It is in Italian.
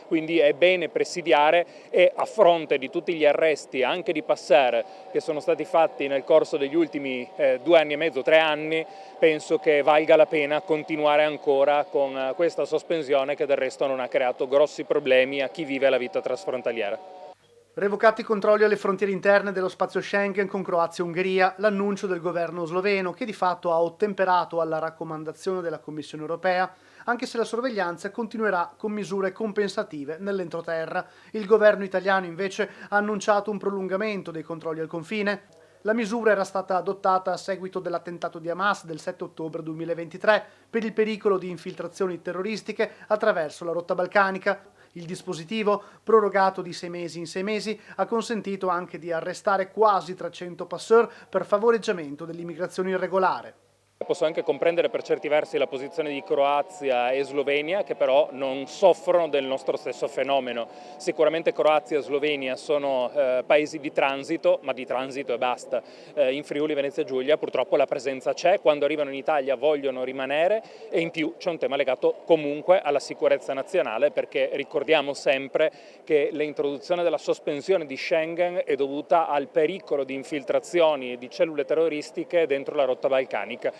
Quindi è bene presidiare e, a fronte di tutti gli arresti anche di Passer che sono stati fatti nel corso degli ultimi 2 anni e mezzo, 3 anni, penso che valga la pena continuare ancora con questa sospensione che del resto non ha creato grossi problemi a chi vive la vita trasfrontaliera. Revocati i controlli alle frontiere interne dello spazio Schengen con Croazia e Ungheria, l'annuncio del governo sloveno che di fatto ha ottemperato alla raccomandazione della Commissione europea, anche se la sorveglianza continuerà con misure compensative nell'entroterra. Il governo italiano invece ha annunciato un prolungamento dei controlli al confine. La misura era stata adottata a seguito dell'attentato di Hamas del 7 ottobre 2023 per il pericolo di infiltrazioni terroristiche attraverso la rotta balcanica. Il dispositivo, prorogato di 6 mesi in 6 mesi, ha consentito anche di arrestare quasi 300 passeur per favoreggiamento dell'immigrazione irregolare. Posso anche comprendere per certi versi la posizione di Croazia e Slovenia, che però non soffrono del nostro stesso fenomeno. Sicuramente Croazia e Slovenia sono paesi di transito, ma di transito e basta. In Friuli Venezia Giulia purtroppo la presenza c'è, quando arrivano in Italia vogliono rimanere, e in più c'è un tema legato comunque alla sicurezza nazionale, perché ricordiamo sempre che l'introduzione della sospensione di Schengen è dovuta al pericolo di infiltrazioni e di cellule terroristiche dentro la rotta balcanica.